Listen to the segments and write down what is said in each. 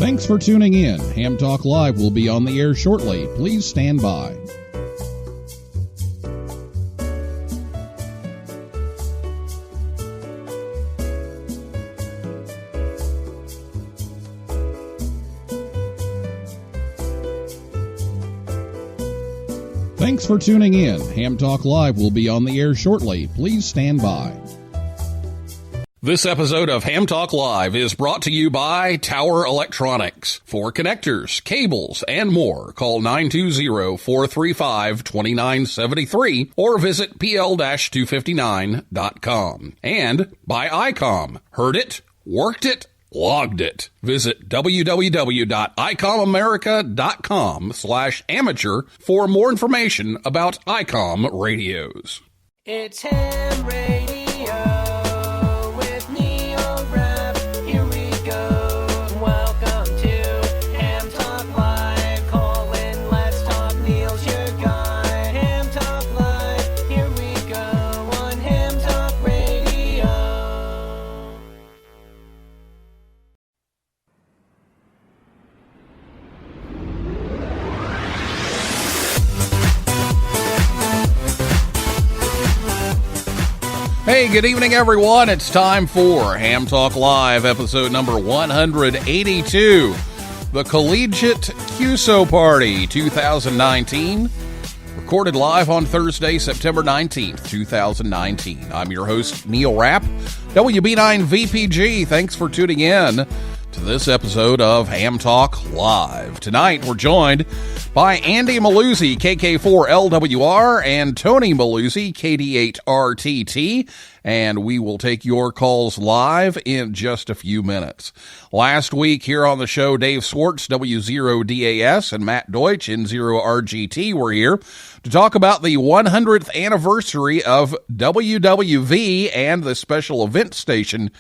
Thanks for tuning in. Ham Talk Live will be on the air shortly. Please stand by. Thanks for tuning in. Ham Talk Live will be on the air shortly. Please stand by. This episode of Ham Talk Live is brought to you by Tower Electronics. For connectors, cables, and more, call 920-435-2973 or visit pl-259.com. And by ICOM. Heard it? Worked it? Logged it. Visit www.icommamerica.com/amateur for more information about ICOM radios. It's Ham Radio with Neo Rap. Here we go. Welcome to Ham Talk Live. Call in, let's talk. Neil's your guy. Ham Talk Live. Here we go on Ham Talk Radio. Hey, good evening, everyone. It's time for Ham Talk Live, episode number 182, the Collegiate QSO Party 2019, recorded live on Thursday, September 19th, 2019. I'm your host, Neil Rapp, WB9VPG. Thanks for tuning in to this episode of Ham Talk Live. Tonight, we're joined by Andy Milluzzi, KK4LWR, and Tony Milluzzi, KD8RTT, and we will take your calls live in just a few minutes. Last week here on the show, Dave Swartz, W0DAS, and Matt Deutsch, N0RGT, were here to talk about the 100th anniversary of WWV and the special event station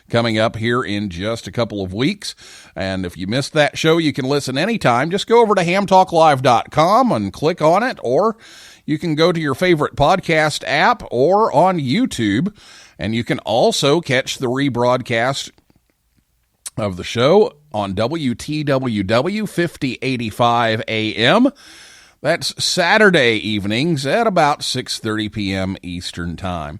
coming up here in just a couple of weeks. And if you missed that show, you can listen anytime. Just go over to hamtalklive.com and click on it, or you can go to your favorite podcast app or on YouTube, and you can also catch the rebroadcast of the show on WTWW 5085 AM. That's Saturday evenings at about 6:30 p.m. Eastern Time.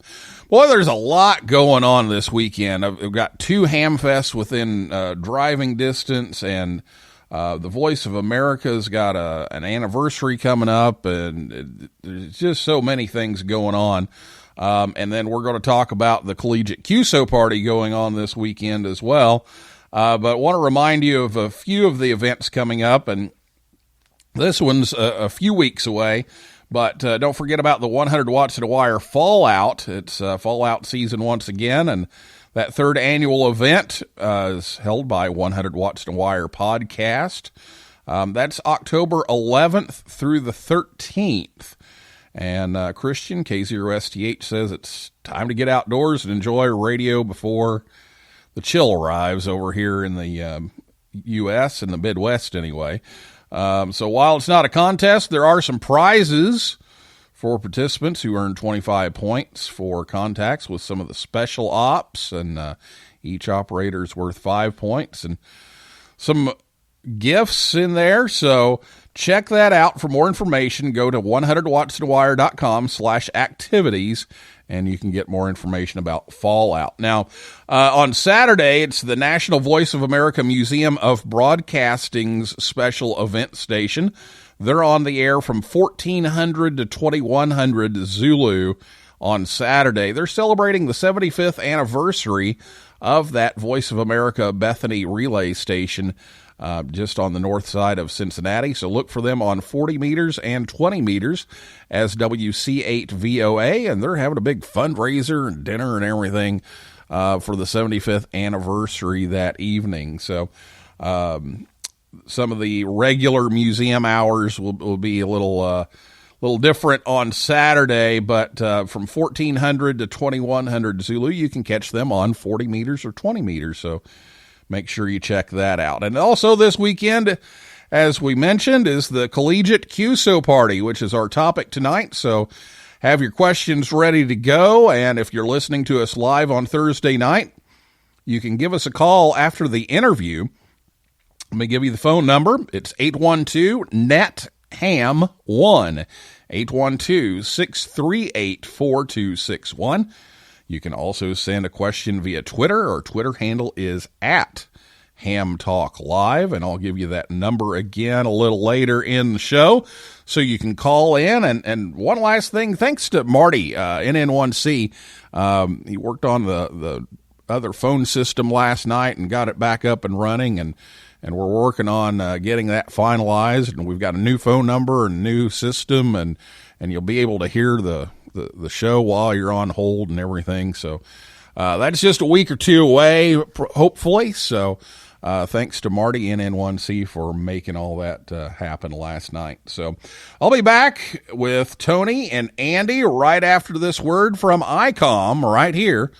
Boy, there's a lot going on this weekend. I've got two ham fests within driving distance, and the Voice of America's got an anniversary coming up, and there's just so many things going on. And then we're going to talk about the Collegiate QSO Party going on this weekend as well. But I want to remind you of a few of the events coming up, and this one's a few weeks away. But don't forget about the 100 Watts to the Wire Fallout. It's Fallout season once again, and that third annual event is held by 100 Watts to the Wire podcast. That's October 11th through the 13th. And Christian, K0STH, says it's time to get outdoors and enjoy radio before the chill arrives over here in the U.S., in the Midwest anyway. So while it's not a contest, there are some prizes for participants who earn 25 points for contacts with some of the special ops, and each operator is worth 5 points, and some gifts in there. So check that out. For more information, go to 100wattstowire.com/activities, and you can get more information about Fallout. Now, on Saturday, it's the National Voice of America Museum of Broadcasting's special event station. They're on the air from 1400 to 2100 Zulu on Saturday. They're celebrating the 75th anniversary of that Voice of America Bethany relay station just on the north side of Cincinnati. So look for them on 40 meters and 20 meters as WC8VOA, and they're having a big fundraiser and dinner and everything for the 75th anniversary that evening. So some of the regular museum hours will be a little different on Saturday, but from 1400 to 2100 Zulu, you can catch them on 40 meters or 20 meters. So make sure you check that out. And also this weekend, as we mentioned, is the Collegiate QSO Party, which is our topic tonight. So have your questions ready to go. And if you're listening to us live on Thursday night, you can give us a call after the interview Let me give you the phone number. It's 812-NET-HAM-1, 812-638-4261. You can also send a question via Twitter. Our Twitter handle is @HamTalkLive, and I'll give you that number again a little later in the show so you can call in. And one last thing, thanks to Marty, NN1C. He worked on the other phone system last night and got it back up and running, and we're working on getting that finalized, and we've got a new phone number and new system, and you'll be able to hear the show while you're on hold and everything. So that's just a week or two away, hopefully. So thanks to Marty NN1C for making all that happen last night. So I'll be back with Tony and Andy right after this word from ICOM right here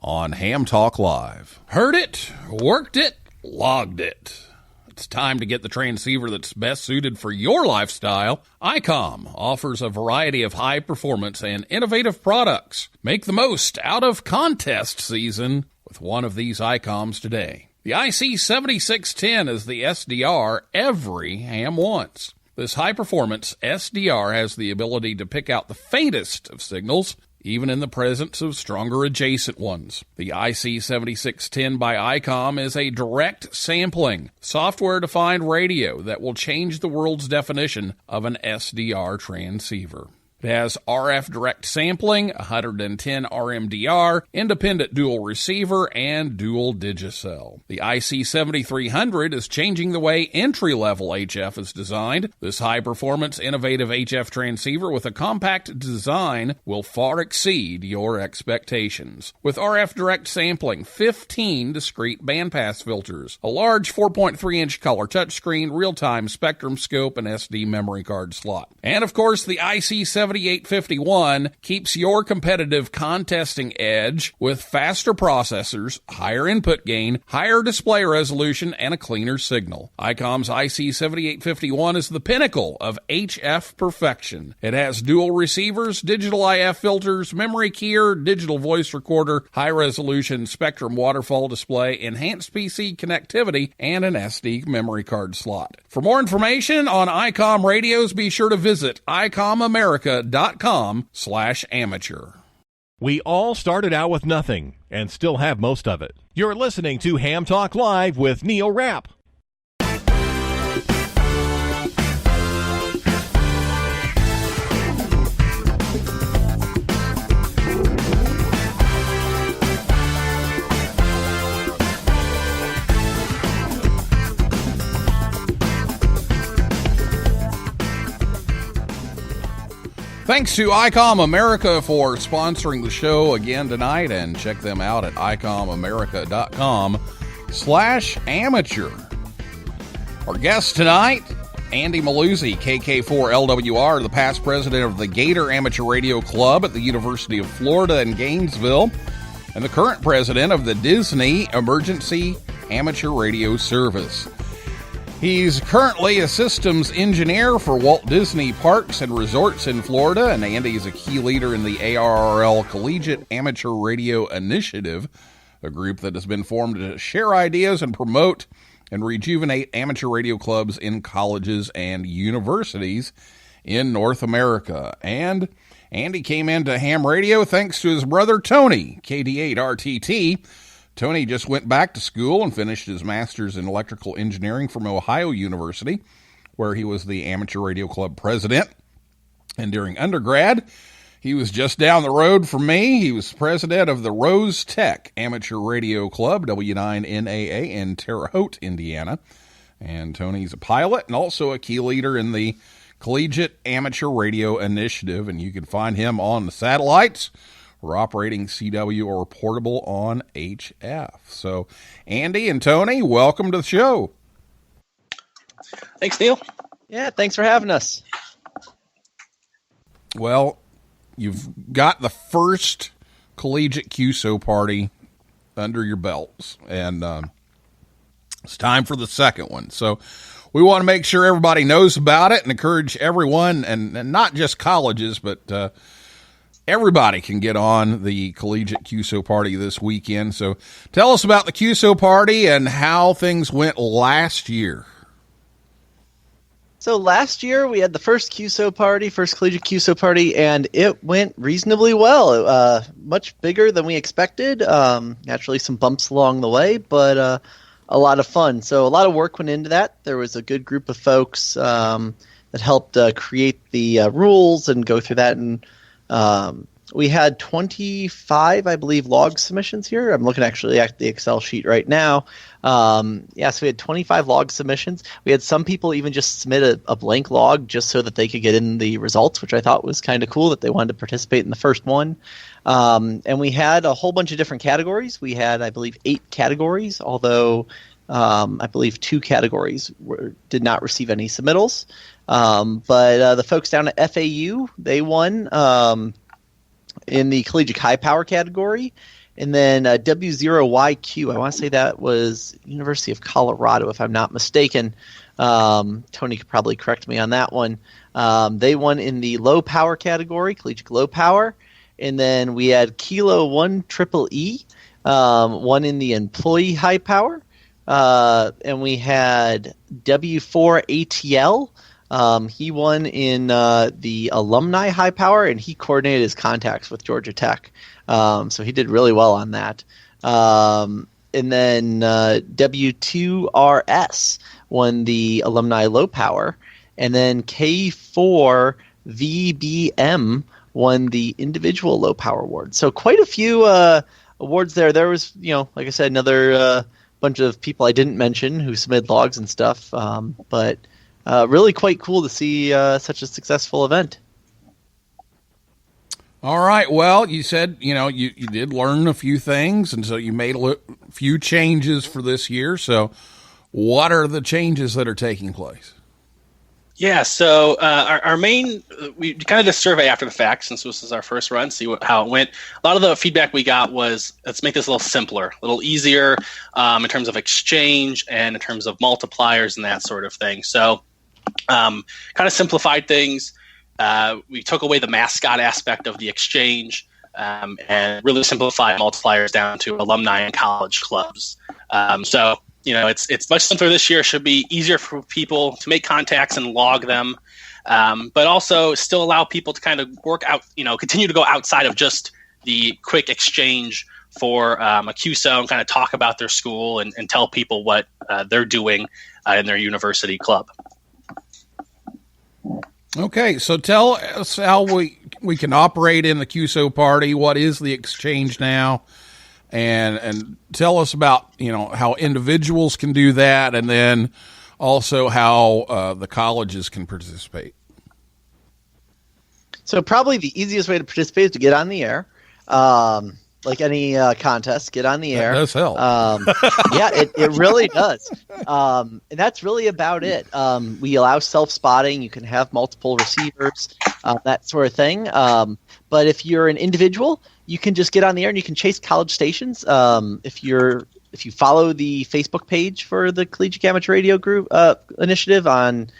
on Ham Talk Live. Heard it, worked it, logged it. It's time to get the transceiver that's best suited for your lifestyle. ICOM offers a variety of high-performance and innovative products. Make the most out of contest season with one of these ICOMs today. The IC7610 is the SDR every ham wants. This high-performance SDR has the ability to pick out the faintest of signals, even in the presence of stronger adjacent ones. The IC7610 by ICOM is a direct sampling, software-defined radio that will change the world's definition of an SDR transceiver. It has RF direct sampling, 110 RMDR, independent dual receiver, and dual digicel. The IC7300 is changing the way entry-level HF is designed. This high-performance, innovative HF transceiver with a compact design will far exceed your expectations. With RF direct sampling, 15 discrete bandpass filters, a large 4.3-inch color touchscreen, real-time spectrum scope, and SD memory card slot. And, of course, the IC7851 keeps your competitive contesting edge with faster processors, higher input gain, higher display resolution, and a cleaner signal. ICOM's IC7851 is the pinnacle of HF perfection. It has dual receivers, digital IF filters, memory keyer, digital voice recorder, high-resolution spectrum waterfall display, enhanced PC connectivity, and an SD memory card slot. For more information on ICOM radios, be sure to visit icomamerica.com/amateur. We all started out with nothing and still have most of it. You're listening to Ham Talk Live with Neil Rapp. Thanks to ICOM America for sponsoring the show again tonight, and check them out at icomamerica.com/amateur. Our guest tonight, Andy Milluzzi, KK4LWR, the past president of the Gator Amateur Radio Club at the University of Florida in Gainesville, and the current president of the Disney Emergency Amateur Radio Service. He's currently a systems engineer for Walt Disney Parks and Resorts in Florida, and Andy is a key leader in the ARRL Collegiate Amateur Radio Initiative, a group that has been formed to share ideas and promote and rejuvenate amateur radio clubs in colleges and universities in North America. And Andy came into ham radio thanks to his brother Tony, KD8RTT. Tony just went back to school and finished his master's in electrical engineering from Ohio University, where he was the amateur radio club president. And during undergrad, he was just down the road from me. He was president of the Rose Tech Amateur Radio Club, W9NAA, in Terre Haute, Indiana. And Tony's a pilot and also a key leader in the Collegiate Amateur Radio Initiative, and you can find him on the satellites. We're operating CW or portable on HF. So, Andy and Tony, welcome to the show. Thanks, Neil. Yeah, thanks for having us. Well, you've got the first Collegiate QSO Party under your belts, and it's time for the second one. So, we want to make sure everybody knows about it and encourage everyone, and not just colleges, but everybody can get on the Collegiate QSO Party this weekend. So tell us about the QSO Party and how things went last year. So last year we had the first Collegiate QSO Party, and it went reasonably well. Much bigger than we expected. Naturally, some bumps along the way, but a lot of fun. So a lot of work went into that. There was a good group of folks that helped create the rules and go through that. And we had 25, I believe, log submissions here. I'm looking actually at the Excel sheet right now. So we had 25 log submissions. We had some people even just submit a blank log just so that they could get in the results, which I thought was kind of cool that they wanted to participate in the first one. And we had a whole bunch of different categories. We had, I believe, 8 categories, although I believe 2 categories did not receive any submittals. But the folks down at FAU, they won in the collegiate high power category. And then W0YQ, I want to say that was University of Colorado, if I'm not mistaken. Tony could probably correct me on that one. They won in the low power category, collegiate low power. And then we had Kilo 1 Triple E, one in the employee high power. And we had W4 ATL. He won in the alumni high power, and he coordinated his contacts with Georgia Tech. So he did really well on that. And then W2RS won the alumni low power. And then K4VBM won the individual low power award. So quite a few awards there. There was, like I said, another bunch of people I didn't mention who submitted logs and stuff. But really quite cool to see such a successful event. All right. Well, you said, you did learn a few things, and so you made a few changes for this year. So what are the changes that are taking place? Yeah, so our main, we kind of did a survey after the fact, since this is our first run, see how it went. A lot of the feedback we got was, let's make this a little simpler, a little easier in terms of exchange and in terms of multipliers and that sort of thing. So kind of simplified things. We took away the mascot aspect of the exchange and really simplified multipliers down to alumni and college clubs. So it's much simpler this year. It should be easier for people to make contacts and log them, but also still allow people to kind of work out, continue to go outside of just the quick exchange for a QSO and kind of talk about their school and tell people what they're doing in their university club. Okay, so tell us how we can operate in the QSO Party. What is the exchange now? And tell us about, how individuals can do that, and then also how the colleges can participate. So probably the easiest way to participate is to get on the air. Like any contest, get on the air. That does help. Yeah, it really does. And that's really about it. We allow self-spotting. You can have multiple receivers, that sort of thing. But if you're an individual, you can just get on the air and you can chase college stations. If you follow the Facebook page for the Collegiate Amateur Radio Group initiative on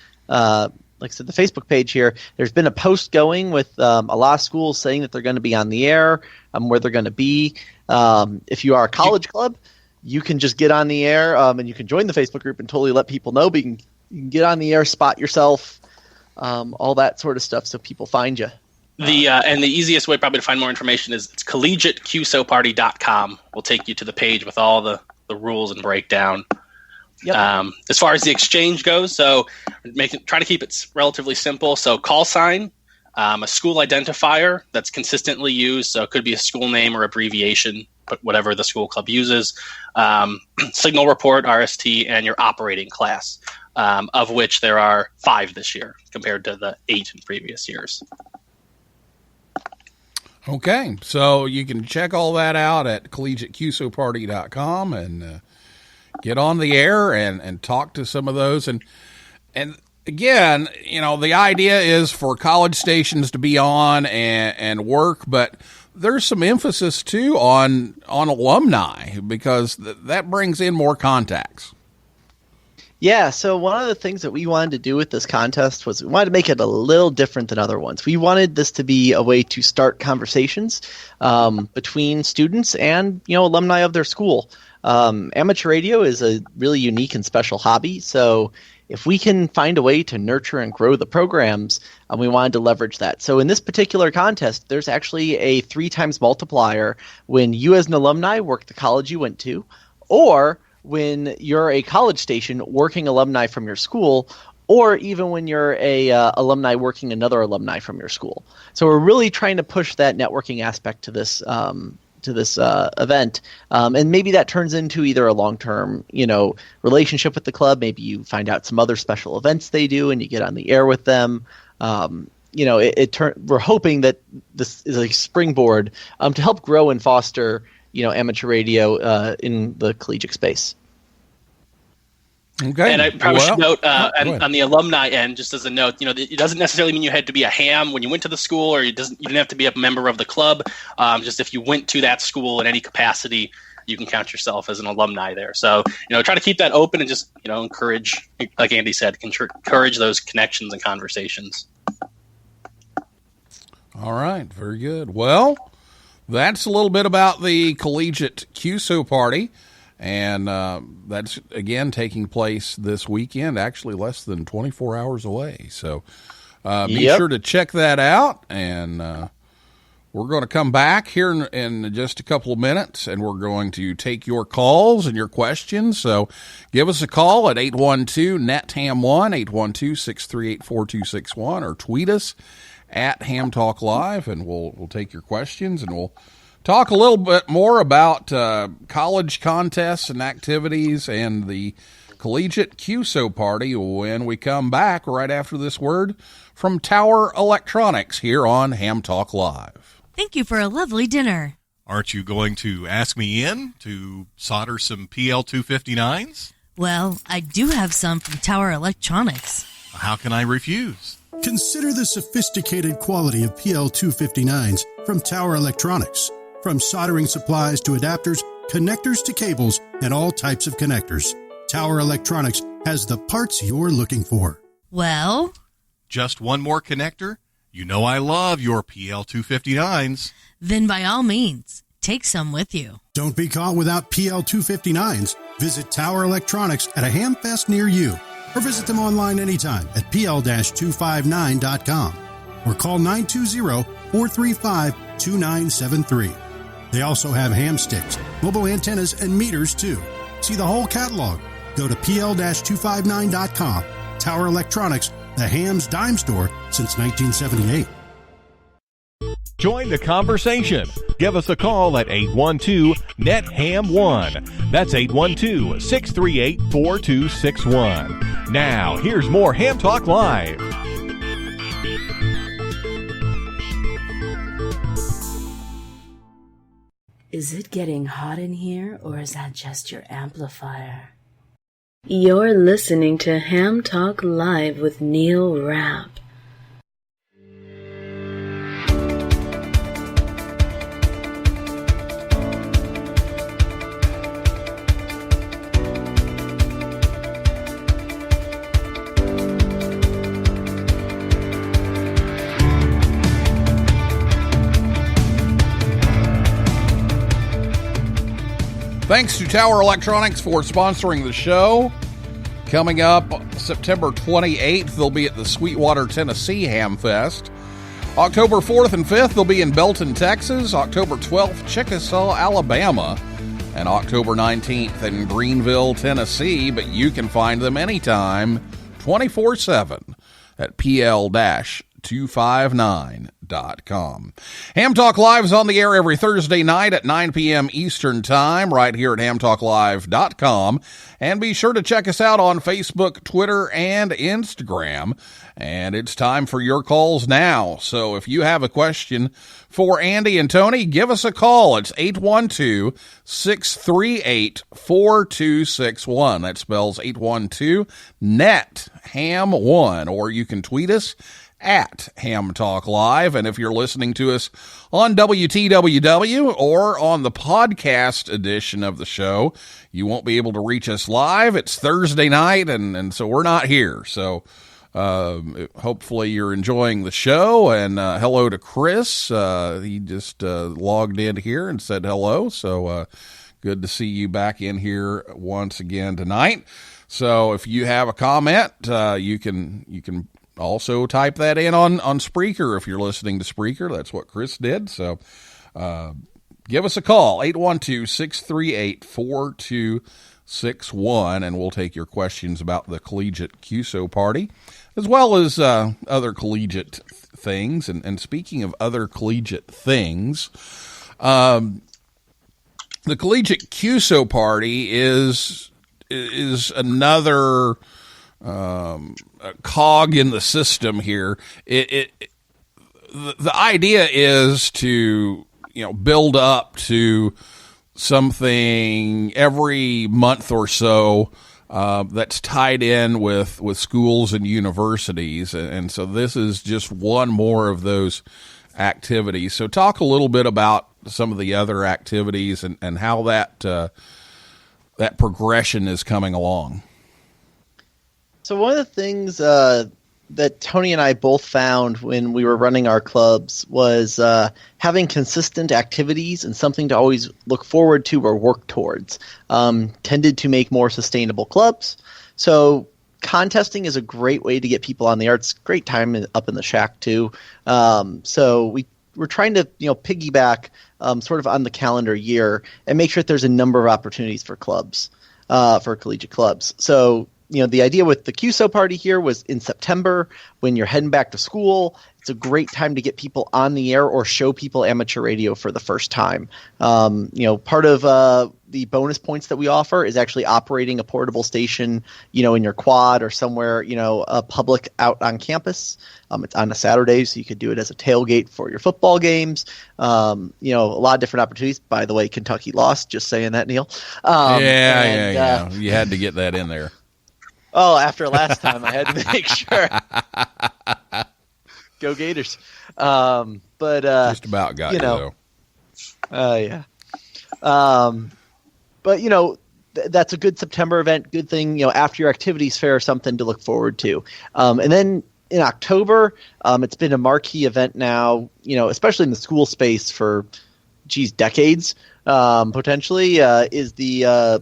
like I said, the Facebook page here, there's been a post going with a lot of schools saying that they're going to be on the air, where they're going to be. If you are a college club, you can just get on the air and you can join the Facebook group and totally let people know. But you can get on the air, spot yourself, all that sort of stuff so people find you. And the easiest way probably to find more information is it's collegiateqsoparty.com. We'll take you to the page with all the rules and breakdown. Yep. As far as the exchange goes, so try to keep it relatively simple. So call sign, a school identifier that's consistently used. So it could be a school name or abbreviation, but whatever the school club uses. Signal report, RST, and your operating class, of which there are 5 this year compared to the 8 in previous years. Okay, so you can check all that out at collegiateqsoparty.com and get on the air and talk to some of those. And again, the idea is for college stations to be on and work, but there's some emphasis too on alumni because that brings in more contacts. Yeah, so one of the things that we wanted to do with this contest was we wanted to make it a little different than other ones. We wanted this to be a way to start conversations between students and alumni of their school. Amateur radio is a really unique and special hobby, so if we can find a way to nurture and grow the programs, we wanted to leverage that. So in this particular contest, there's actually a 3 times multiplier when you as an alumni work the college you went to, or when you're a college station working alumni from your school, or even when you're a alumni working another alumni from your school. So we're really trying to push that networking aspect to this event, and maybe that turns into either a long-term relationship with the club. Maybe you find out some other special events they do and you get on the air with them. We're hoping that this is a springboard to help grow and foster amateur radio in the collegiate space. Okay. And I probably should note on the alumni end, just as a note, it doesn't necessarily mean you had to be a ham when you went to the school, or you didn't have to be a member of the club. Just if you went to that school in any capacity, you can count yourself as an alumni there. So, try to keep that open and just, encourage, like Andy said, encourage those connections and conversations. All right. Very good. Well, that's a little bit about the Collegiate QSO Party. And that's, again, taking place this weekend, actually less than 24 hours away. So be sure to check that out. And we're going to come back here in just a couple of minutes, and we're going to take your calls and your questions. So give us a call at 812-NET-HAM1, 812-638-4261, or tweet us at Ham Talk Live, and we'll take your questions, and we'll talk a little bit more about college contests and activities and the Collegiate QSO Party when we come back right after this word from Tower Electronics here on Ham Talk Live. Thank you for a lovely dinner. Aren't you going to ask me in to solder some PL259s? Well, I do have some from Tower Electronics. How can I refuse? Consider the sophisticated quality of PL259s from Tower Electronics. From soldering supplies to adapters, connectors to cables, and all types of connectors, Tower Electronics has the parts you're looking for. Well? Just one more connector? You know I love your PL259s. Then by all means, take some with you. Don't be caught without PL259s. Visit Tower Electronics at a Hamfest near you, or visit them online anytime at pl-259.com, or call 920-435-2973. They also have ham sticks, mobile antennas, and meters, too. See the whole catalog. Go to pl-259.com. Tower Electronics, the ham's dime store since 1978. Join the conversation. Give us a call at 812-NET-HAM1. That's 812-638-4261. Now, here's more Ham Talk Live. Is it getting hot in here, or is that just your amplifier? You're listening to Ham Talk Live with Neil Rapp. Thanks to Tower Electronics for sponsoring the show. Coming up September 28th, they'll be at the Sweetwater, Tennessee Ham Fest. October 4th and 5th, they'll be in Belton, Texas. October 12th, Chickasaw, Alabama. And October 19th in Greenville, Tennessee. But you can find them anytime, 24/7 at pl-259.com. Ham Talk Live is on the air every Thursday night at 9 p.m. Eastern Time right here at hamtalklive.com. And be sure to check us out on Facebook, Twitter, and Instagram. And it's time for your calls now. So if you have a question for Andy and Tony, give us a call. It's 812-638-4261. That spells 812-NET-HAM1. Or you can tweet us at Ham Talk Live. And if you're listening to us on WTWW or on the podcast edition of the show, you won't be able to reach us live. It's Thursday night, and so we're not here. So hopefully you're enjoying the show. And hello to Chris. He just logged in here and said hello. So good to see you back in here once again tonight. So if you have a comment, you can also type that in on Spreaker if you're listening to Spreaker. That's what Chris did. So give us a call, 812-638-4261, and we'll take your questions about the Collegiate QSO Party, as well as other collegiate things. And speaking of other collegiate things, the Collegiate QSO Party is another a cog in the system here. The idea is to, build up to something every month or so that's tied in with schools and universities. And so this is just one more of those activities. So talk a little bit about some of the other activities and how that progression is coming along. So one of the things that Tony and I both found when we were running our clubs was having consistent activities and something to always look forward to or work towards tended to make more sustainable clubs. So contesting is a great way to get people on the air. It's a great time up in the shack too. So we're trying to piggyback sort of on the calendar year and make sure that there's a number of opportunities for clubs, for collegiate clubs. So the idea with the QSO Party here was in September when you're heading back to school. It's a great time to get people on the air or show people amateur radio for the first time. Part of the bonus points that we offer is actually operating a portable station, in your quad or somewhere, a public out on campus. It's on a Saturday, so you could do it as a tailgate for your football games. A lot of different opportunities. By the way, Kentucky lost. Just saying that, Neil. Yeah. You had to get that in there. Oh, after last time, I had to make sure. Go Gators! But just about got you though. Yeah. But that's a good September event. Good thing, after your activities fair, something to look forward to. And then in October, it's been a marquee event now. Especially in the school space for, decades potentially. Is the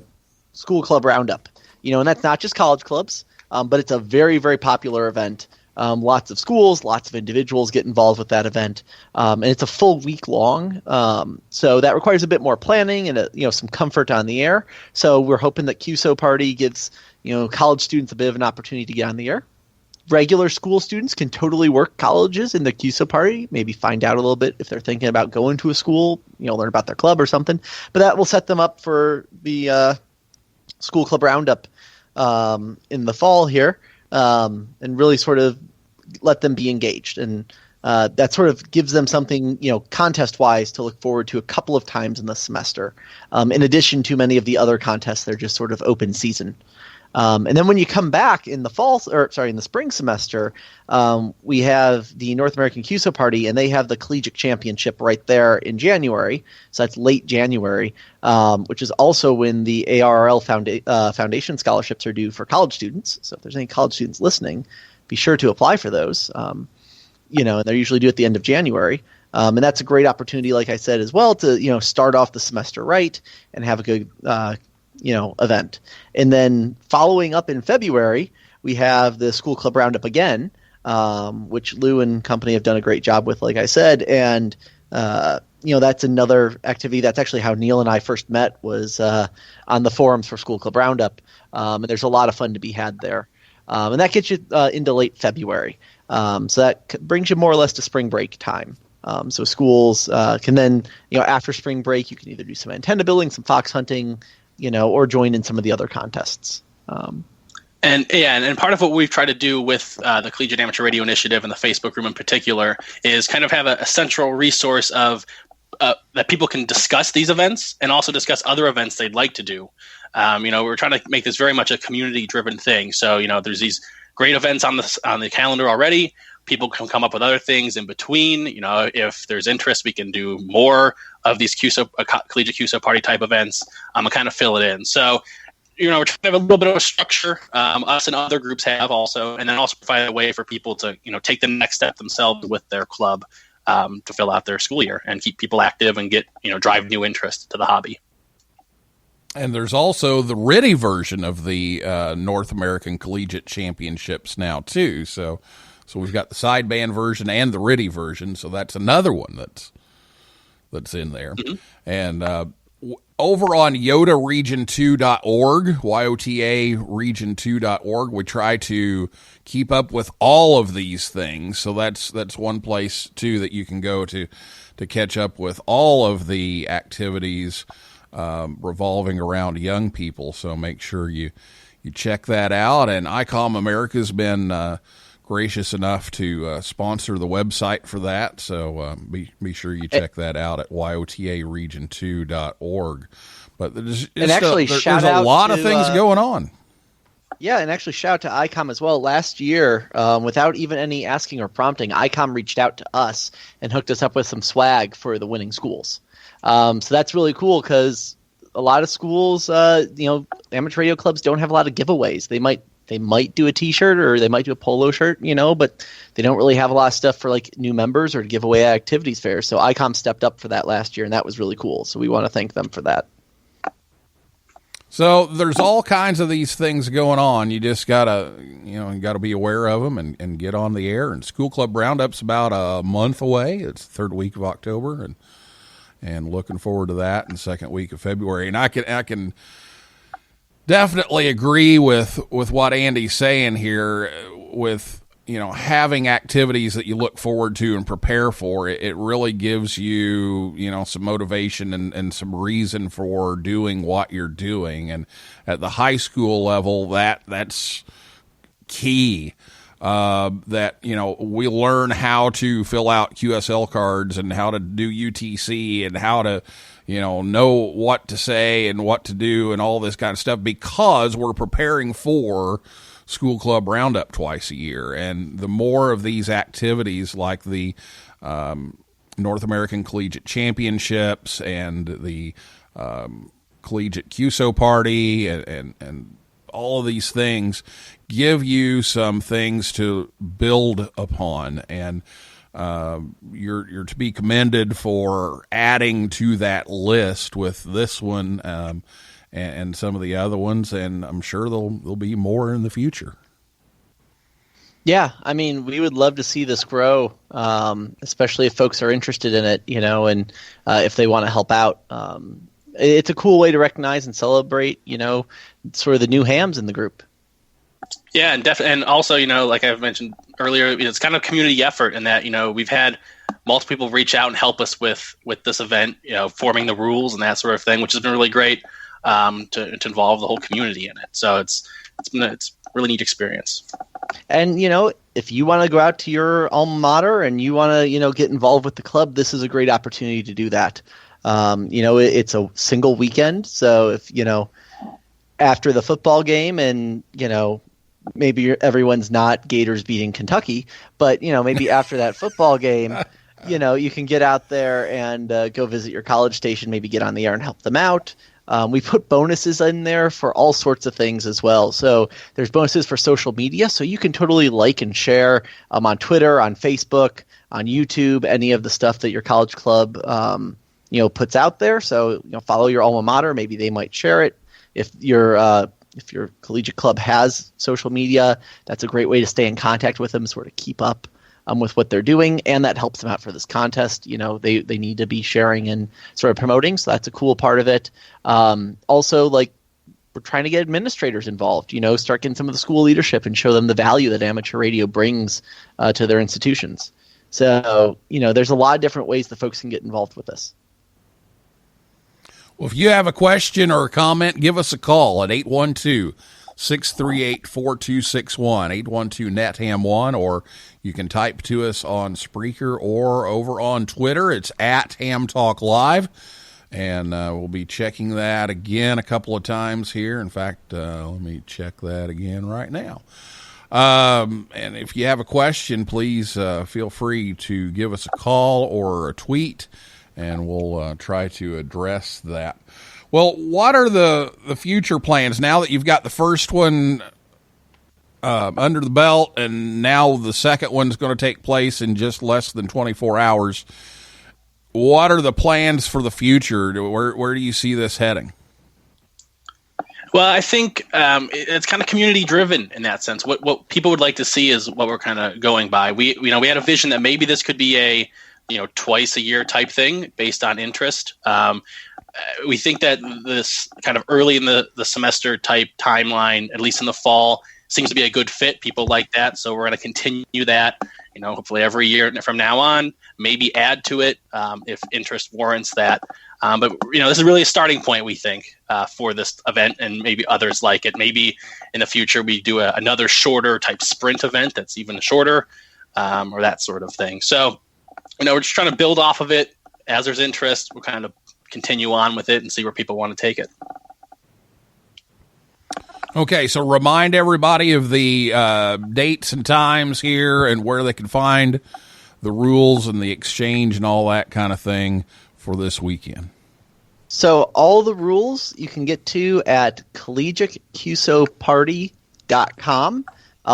school club roundup. And that's not just college clubs, but it's a very, very popular event. Lots of schools, lots of individuals get involved with that event, and it's a full week long. So that requires a bit more planning and some comfort on the air. So we're hoping that QSO Party gives college students a bit of an opportunity to get on the air. Regular school students can totally work colleges in the QSO Party, maybe find out a little bit if they're thinking about going to a school, learn about their club or something. But that will set them up for the school club roundup in the fall here, and really sort of let them be engaged. And that sort of gives them something, contest-wise to look forward to a couple of times in the semester. In addition to many of the other contests, they're just sort of open season. And then when you come back in the spring semester, we have the North American QSO Party, and they have the Collegiate Championship right there in January. So that's late January, which is also when the ARRL Foundation scholarships are due for college students. So if there's any college students listening, be sure to apply for those. And they're usually due at the end of January. And that's a great opportunity, like I said, as well, to start off the semester right and have a good event. And then following up in February, we have the school club roundup again, which Lou and company have done a great job with, like I said. And, that's another activity. That's actually how Neil and I first met, was on the forums for school club roundup. And there's a lot of fun to be had there. And that gets you into late February. So that brings you more or less to spring break time. So schools can then, after spring break, you can either do some antenna building, some fox hunting, or join in some of the other contests. And part of what we've tried to do with the Collegiate Amateur Radio Initiative and the Facebook group in particular is kind of have a central resource of that people can discuss these events and also discuss other events they'd like to do. We're trying to make this very much a community-driven thing. So, there's these great events on the calendar already, people can come up with other things in between. If there's interest, we can do more of these collegiate QSO party type events and kind of fill it in. So, we're trying to have a little bit of a structure, us and other groups have also, and then also provide a way for people to, take the next step themselves with their club to fill out their school year and keep people active and get, drive new interest to the hobby. And there's also the RITI version of the North American Collegiate Championships now too. So we've got the sideband version and the RITI version. So that's another one that's in there. Mm-hmm. And over on yotaregion2.org, YOTA region2.org, we try to keep up with all of these things. So that's one place too that you can go to catch up with all of the activities revolving around young people. So make sure you check that out. And ICOM America's been gracious enough to sponsor the website for that. So be sure you check that out at yotaregion2.org. But there's a lot of things going on. Yeah, and actually shout out to ICOM as well. Last year, without even any asking or prompting, ICOM reached out to us and hooked us up with some swag for the winning schools. So that's really cool because a lot of schools, amateur radio clubs don't have a lot of giveaways. They might do a T-shirt or they might do a polo shirt, but they don't really have a lot of stuff for like new members or to give away at activities fairs. So ICOM stepped up for that last year, and that was really cool. So we want to thank them for that. So there's all kinds of these things going on. You just gotta be aware of them and get on the air. And School Club Roundup's about a month away. It's the third week of October, and looking forward to that in the second week of February. And I can definitely agree with what Andy's saying here with, having activities that you look forward to and prepare for. It really gives you, some motivation and some reason for doing what you're doing. And at the high school level, that's key. That, we learn how to fill out QSL cards and how to do UTC and how to, know what to say and what to do and all this kind of stuff because we're preparing for School Club Roundup twice a year. And the more of these activities like the North American Collegiate Championships and the Collegiate QSO Party and all of these things give you some things to build upon, and you're to be commended for adding to that list with this one and some of the other ones, and I'm sure there'll be more in the future. Yeah, I mean, we would love to see this grow, especially if folks are interested in it, and if they want to help out. It's a cool way to recognize and celebrate, sort of the new hams in the group. Yeah, and also, like I've mentioned earlier, it's kind of a community effort in that, we've had multiple people reach out and help us with this event, forming the rules and that sort of thing, which has been really great to involve the whole community in it. So it's a really neat experience. And, if you want to go out to your alma mater and you want to, get involved with the club, this is a great opportunity to do that. It's a single weekend. So if, after the football game and, maybe everyone's not Gators beating Kentucky, but, maybe after that football game, you can get out there and go visit your college station, maybe get on the air and help them out. We put bonuses in there for all sorts of things as well. So there's bonuses for social media. So you can totally like and share on Twitter, on Facebook, on YouTube, any of the stuff that your college club puts out there. So follow your alma mater. Maybe they might share it. If your collegiate club has social media, that's a great way to stay in contact with them, sort of keep up with what they're doing, and that helps them out for this contest. They need to be sharing and sort of promoting, so that's a cool part of it. Also, we're trying to get administrators involved. Start getting some of the school leadership and show them the value that amateur radio brings to their institutions. So there's a lot of different ways that folks can get involved with this. Well, if you have a question or a comment, give us a call at 812-638-4261, 812-NET-HAM1, or you can type to us on Spreaker or over on Twitter. It's at Ham Talk Live, and we'll be checking that again a couple of times here. In fact, let me check that again right now. And if you have a question, please feel free to give us a call or a tweet, and we'll try to address that. Well, what are the future plans now that you've got the first one under the belt, and now the second one's going to take place in just less than 24 hours? What are the plans for the future? Where do you see this heading? Well, I think it's kind of community driven in that sense. What people would like to see is what we're kind of going by. We had a vision that maybe this could be a twice a year type thing based on interest. We think that this kind of early in the semester type timeline, at least in the fall, seems to be a good fit. People like that, so we're going to continue that. Hopefully every year from now on, maybe add to it if interest warrants that. But this is really a starting point, we think, for this event, and maybe others like it. Maybe in the future we do another shorter type sprint event that's even shorter, or that sort of thing. So, we're just trying to build off of it. As there's interest, we'll kind of continue on with it and see where people want to take it. Okay, so remind everybody of the dates and times here and where they can find the rules and the exchange and all that kind of thing for this weekend. So all the rules you can get to at collegiatecqsoparty.com.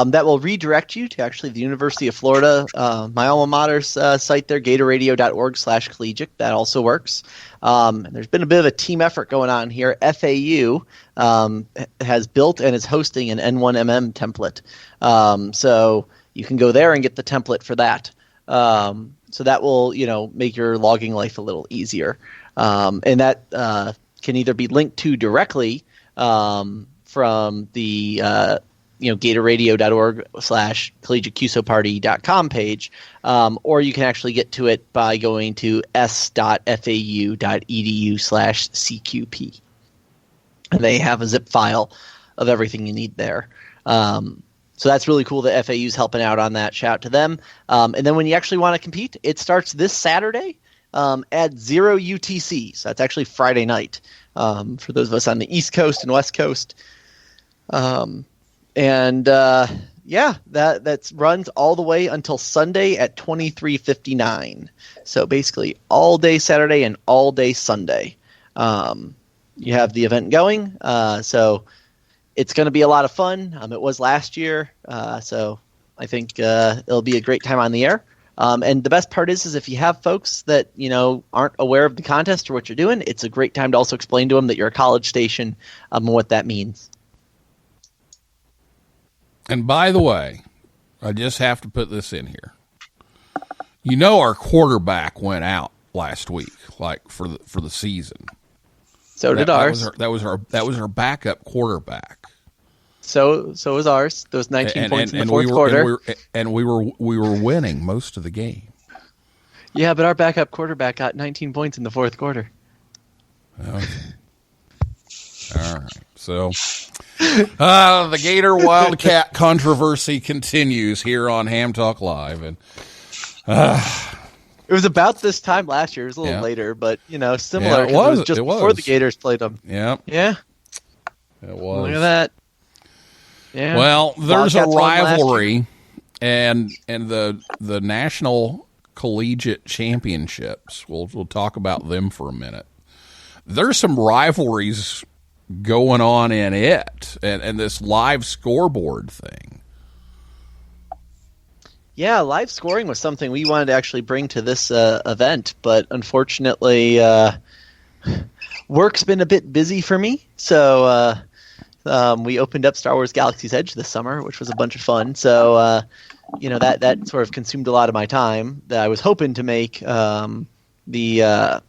That will redirect you to actually the University of Florida, my alma mater's site there, gatorradio.org/collegiate. That also works. There's been a bit of a team effort going on here. FAU has built and is hosting an N1MM template. So you can go there and get the template for that. So that will, make your logging life a little easier. And that can either be linked to directly from the gatorradio.org/collegiateqsoparty.com page, or you can actually get to it by going to s.fau.edu/CQP. And they have a zip file of everything you need there. So that's really cool that FAU's helping out on that. Shout out to them. And then when you actually want to compete, it starts this Saturday at 0 UTC. So that's actually Friday night for those of us on the East Coast and West Coast. That runs all the way until Sunday at 23:59. So basically all day Saturday and all day Sunday. You have the event going. So it's going to be a lot of fun. It was last year. So I think it'll be a great time on the air. And the best part is if you have folks that, aren't aware of the contest or what you're doing, it's a great time to also explain to them that you're a college station and what that means. And by the way, I just have to put this in here. Our quarterback went out last week, like for the season. So did ours. That was our backup quarterback. So was ours. Those 19 points in the fourth quarter. And we were winning most of the game. Yeah, but our backup quarterback got 19 points in the fourth quarter. Okay. All right. So the Gator Wildcat controversy continues here on Ham Talk Live, and it was about this time last year. It was a little later, but similar. Yeah, it was just before the Gators played them. Yeah, yeah, it was. Look at that. Yeah. Well, there's Wildcats a rivalry, and the National Collegiate Championships. We'll talk about them for a minute. There's some rivalries going on in it, and this live scoreboard thing. Yeah, live scoring was something we wanted to actually bring to this event, but unfortunately, work's been a bit busy for me. So we opened up Star Wars Galaxy's Edge this summer, which was a bunch of fun. So that sort of consumed a lot of my time. That I was hoping to make the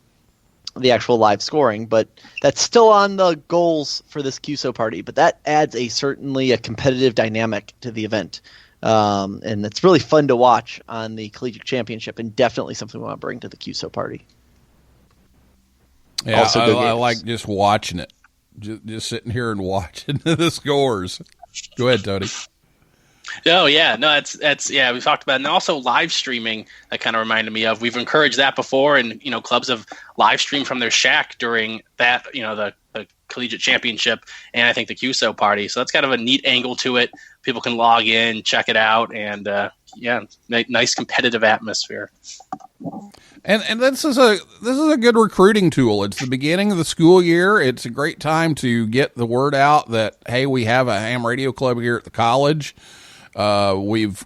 actual live scoring, but that's still on the goals for this QSO party. But that adds certainly a competitive dynamic to the event. And it's really fun to watch on the Collegiate Championship, and definitely something we want to bring to the QSO party. Yeah, also I like just watching it. Just sitting here and watching the scores. Go ahead, Tony. Oh yeah, no, that's we talked about it. And also live streaming. That kind of reminded me of. We've encouraged that before, and clubs have live streamed from their shack during that. The Collegiate Championship, and I think the QSO party. So that's kind of a neat angle to it. people can log in, check it out, and nice competitive atmosphere. And this is a good recruiting tool. It's the beginning of the school year. It's a great time to get the word out that, hey, we have a ham radio club here at the college. We've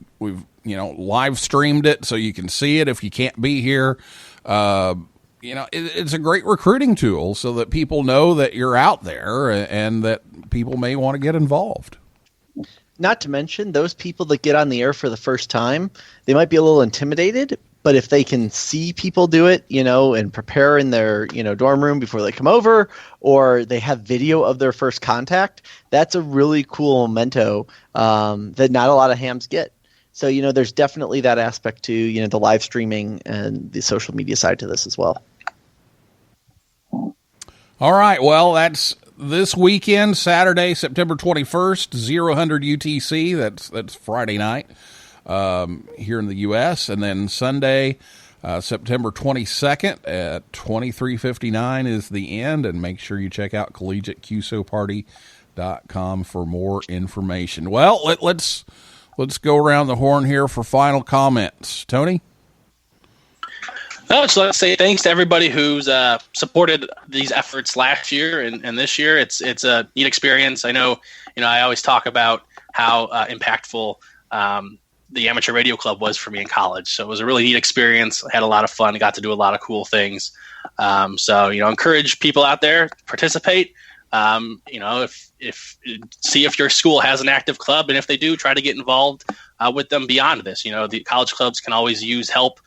live streamed it so you can see it if you can't be here. It's a great recruiting tool so that people know that you're out there and that people may want to get involved. Not to mention those people that get on the air for the first time, they might be a little intimidated. But if they can see people do it, and prepare in their, dorm room before they come over, or they have video of their first contact, that's a really cool memento that not a lot of hams get. So, there's definitely that aspect to, the live streaming and the social media side to this as well. All right. Well, that's this weekend, Saturday, September 21st, 0000 UTC. That's Friday night. Here in the U.S., and then Sunday, September 22nd at 23:59 is the end, and make sure you check out collegiatecqsoparty.com for more information. Well, let's go around the horn here for final comments. Tony? I'd just like to say thanks to everybody who's supported these efforts last year and this year. It's a neat experience. I know, I always talk about how impactful the amateur radio club was for me in college. So it was a really neat experience. I had a lot of fun. I got to do a lot of cool things. Encourage people out there to participate. See if your school has an active club, and if they do, try to get involved with them beyond this. The college clubs can always use help,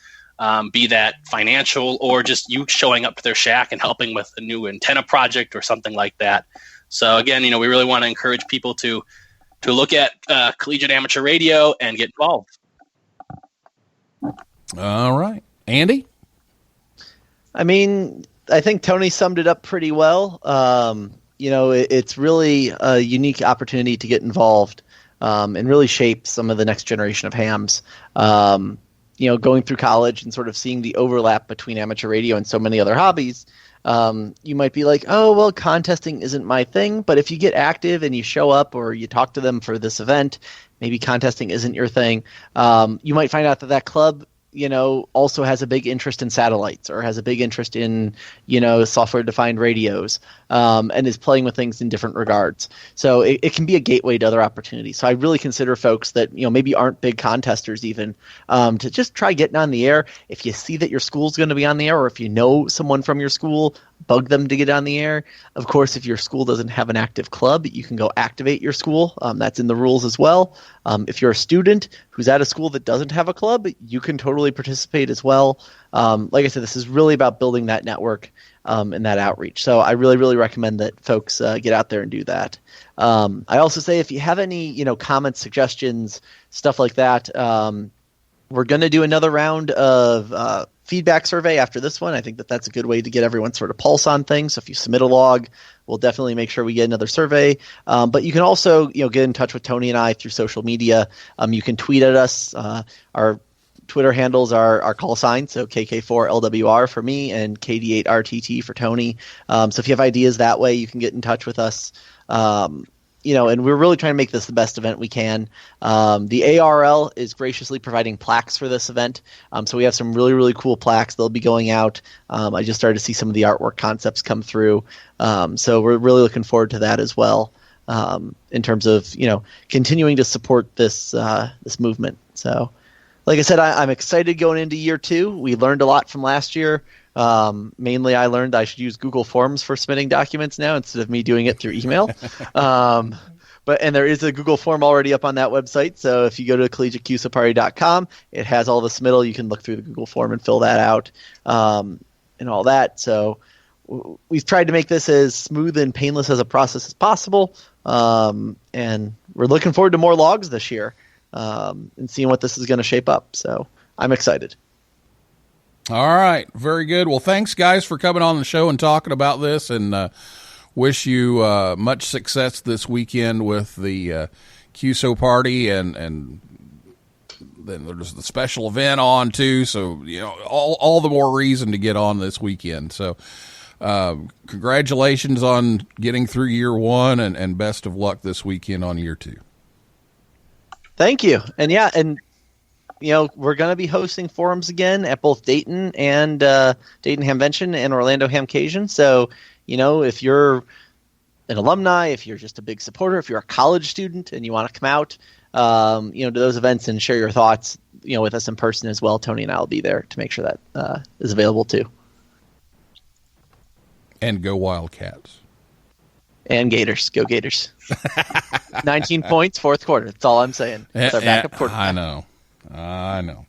be that financial or just you showing up to their shack and helping with a new antenna project or something like that. So again, we really want to encourage people to look at collegiate amateur radio and get involved. All right. Andy? I think Tony summed it up pretty well. It's really a unique opportunity to get involved and really shape some of the next generation of hams. Going through college and sort of seeing the overlap between amateur radio and so many other hobbies. You might be like, oh, well, contesting isn't my thing. But if you get active and you show up or you talk to them for this event, maybe contesting isn't your thing. You might find out that club, also has a big interest in satellites or has a big interest in, software-defined radios and is playing with things in different regards. So it can be a gateway to other opportunities. So I really consider folks that, maybe aren't big contesters even to just try getting on the air. If you see that your school's going to be on the air, or if you know someone from your school, bug them to get on the air. Of course, if your school doesn't have an active club, you can go activate your school. That's in the rules as well. If you're a student who's at a school that doesn't have a club, you can totally participate as well. Like I said, this is really about building that network and that outreach. So I really, really recommend that folks get out there and do that. I also say if you have any, comments, suggestions, stuff like that, we're going to do another round of feedback survey after this one. I think that's a good way to get everyone's sort of pulse on things. So if you submit a log, we'll definitely make sure we get another survey. But you can also, get in touch with Tony and I through social media. You can tweet at us. Our Twitter handles are call signs, so KK4LWR for me and KD8RTT for Tony. So if you have ideas that way, you can get in touch with us. And we're really trying to make this the best event we can. The ARL is graciously providing plaques for this event. So we have some really, really cool plaques. They'll be going out. I just started to see some of the artwork concepts come through. So we're really looking forward to that as well in terms of, continuing to support this movement. So like I said, I'm excited going into year 2. We learned a lot from last year. Mainly I learned I should use Google Forms for submitting documents now instead of me doing it through email. And there is a Google form already up on that website. So if you go to collegiatecqsoparty.com, it has all the submittal. You can look through the Google form and fill that out and all that. So we've tried to make this as smooth and painless as a process as possible. And we're looking forward to more logs this year and seeing what this is going to shape up. So I'm excited. All right. Very good. Well, thanks, guys, for coming on the show and talking about this, and wish you much success this weekend with the QSO party, and then there's the special event on, too. So, all the more reason to get on this weekend. So, congratulations on getting through year 1, and best of luck this weekend on year 2. Thank you. And yeah, and we're going to be hosting forums again at both Dayton and Dayton Hamvention and Orlando Hamcation. So, if you're an alumni, if you're just a big supporter, if you're a college student and you want to come out, to those events and share your thoughts, with us in person as well, Tony and I will be there to make sure that is available too. And go Wildcats. And Gators. Go Gators. 19 points, fourth quarter. That's all I'm saying. It's our backup quarterback. I know.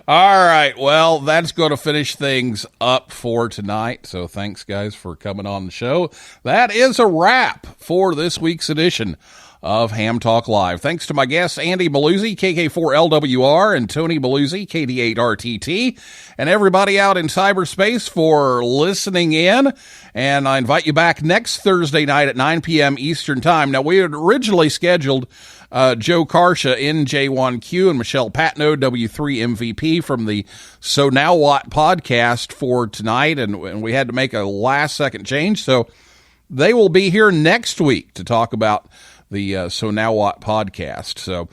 All right. Well, that's going to finish things up for tonight. So thanks, guys, for coming on the show. That is a wrap for this week's edition of Ham Talk Live. Thanks to my guests, Andy Milluzzi, KK4LWR, and Tony Milluzzi, KD8RTT, and everybody out in cyberspace for listening in. And I invite you back next Thursday night at 9 p.m. Eastern Time. Now, we had originally scheduled Joe Karsha, NJ1Q, and Michelle Patno, W3 MVP, from the So Now What podcast for tonight, and we had to make a last-second change. So they will be here next week to talk about the So Now What podcast. So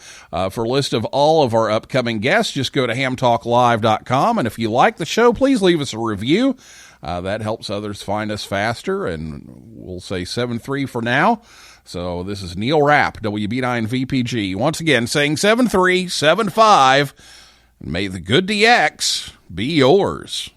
for a list of all of our upcoming guests, just go to hamtalklive.com. And if you like the show, please leave us a review. That helps others find us faster. And we'll say 7-3 for now. So this is Neil Rapp, WB9VPG. Once again, saying 7-3, 7-5. May the good DX be yours.